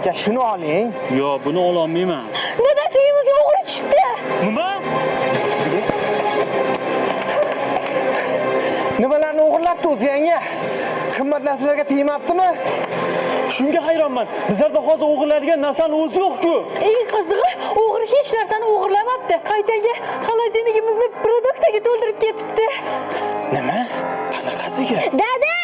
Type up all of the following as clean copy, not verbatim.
aka shuni oling. Yo, buni ola olmayman. Dadasi uyimizga o'g'ri chiqdi. Nima? Nimalarni o'g'irlabdi o'zi yanga? Qimmat narsalarga tegmabdimi? Shunga hayronman. Bizlarda hozir o'g'irlaydigan narsani o'zi yo'q-ku. Eng qizig'i, o'g'ri hech narsani o'g'irlamabdi. Qaytaga xolodilnigimizni produktga to'ldirib ketibdi. Nima? Qanaqasiga? Dada,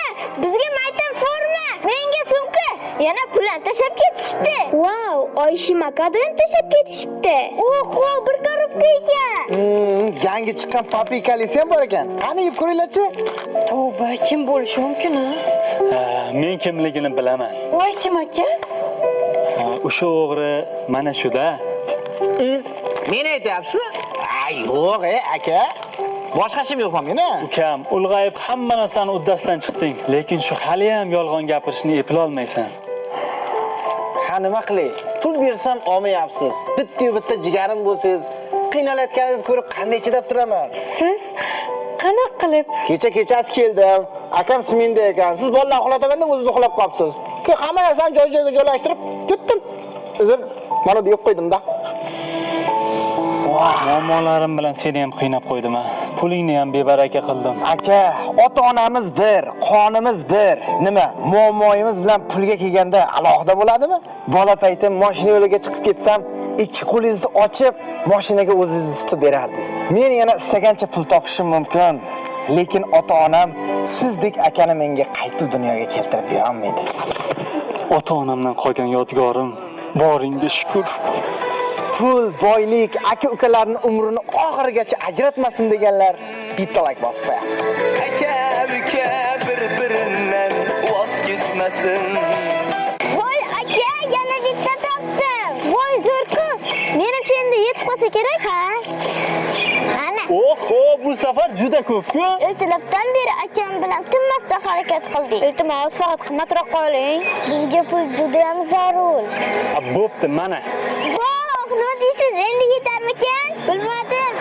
bizga maytan forma, menga sumka, yana pulni tashab ketishibdi. Wow, Oyshim akada ham tashab ketishibdi. Oho, bir korobka ekan. Yangi chiqqan paprikalisi ham bor ekan. Qani yeb ko'ringlar-chi? Tavba, kim bo'lishi mumkin a? Men kimligini bilaman. Voy, kim ekan? O'sha o'g'ri mana shuda. Meni aytyapsizmi? Yo'q, aka. Boshqa ishim yo'q meni. Ukam, ulg'ayib hamma narsani uddasidan chiqding, lekin shu hali ham yolg'on gapirishni eplay olmaysan. Ha, nima qilay? Pul bersam olmayapsiz. Bitta jigarim bo'lsangiz, qiynalayotganingizni ko'rib qanday chidab turaman? Siz qanaqa qilib? Kechasi keldim. Akam sminda ekan. Siz bolalar uxlataman deb o'zingiz uxlab qolibsiz. Keyin hamma narsani joy-joyiga joylashtirib ketdim. Uzr, mana deb qo'ydim-da. Muammolarim bilan seni ham qiynab qo'ydim-a. Pulingni ham bebaraka qildim. Aka, ota-onamiz bir, qonimiz bir. Nima? Muammoyimiz bilan pulga kelganda alohida bo'ladimi? Bola paytim mashina yo'liga chiqib ketsam, ikki qo'lingizni ochib, mashinaga o'zingizni tutib berardingiz. Men yana istagancha pul topishim mumkin, lekin ota-onam sizdek akani menga qaytib dunyoga keltirib bera olmaydi. Ota-onamdan qolgan yodgorim boringga shukr. Pul, boylik, aka-ukalarning umrini oxirigacha ajratmasin deganlar bitta like bosib qo'yamiz. Aka-uka bir-biridan voz kechmasin. Voy aka, yana bitta topdim. Voy zo'r-ku. Menimcha endi yetib qolsa kerak, ha? Ana. Oho, bu safar juda ko'p-ku. Ertalabdan beri akam bilan tinmasdan harakat qildik. Iltimos, faqat qimmatroq qoling. Bizga pul juda ham zarur. Bo'pti, mana. Nima deysiz? Endi yetarmikan? Bilmadim.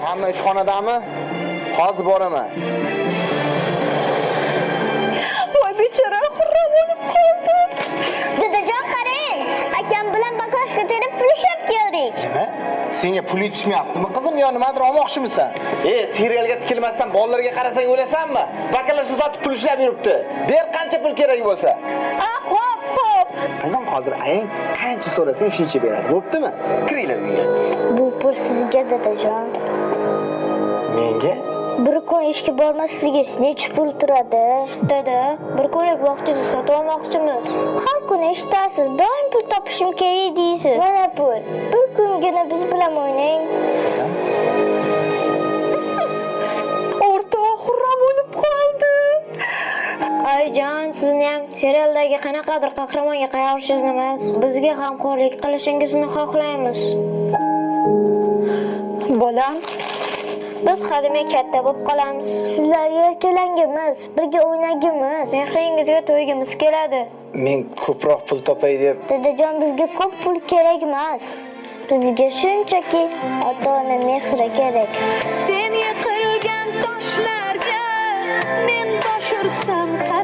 Hamma ishxonadami? Hozir boraman. Voy bechora, xurram bo'lib qoldi. Dadajon, qarang. Akam bilan baklashka terib pul ishlab keldik. Nima? Senga pul yetishmayaptimi? Qizim, yo nimadir olmoqchimisan? Serialga tikilmasdan bolalarga qarasang o'lasanmi? Bakalashni sotib pul ishlab yuribdi. Ber qancha pul kerak bo'lsa. Xo'p. Qizim, hozir ayang qancha so'rasang shuncha beradi. Bo'ptimi? Kiringlar uyga. Bu pul sizga, dadajon. Menga? Bir kun ishga bormasligingiz necha pul turadi? Dada, bir kunlik vaqtingizni sotib olmoqchimiz. Har kuni eshitasiz, doim pul topishim kerak deysiz. Mana pul. Bir kungina biz bilan o'ynang. Qizim. O'rtoq xurram bo'lib qoldi. Ayjon, sizni ham serialdagi qanaqadir qahramonga qayorishingizni emas, bizga g'amxo'rlik qilishingizni xohlaymiz. Bolam, biz hademay katta bo'lib qolamiz. Sizlarga erkalangimiz, birga o'ynagimiz. Mehringizga to'ygimiz keladi. Men ko'proq pul topay deb. Dadajon, bizga ko'p pul kerak emas. Bizga shunchaki ota-ona mehri kerak. Sen yiqilgan toshlarga men bosh ursam qani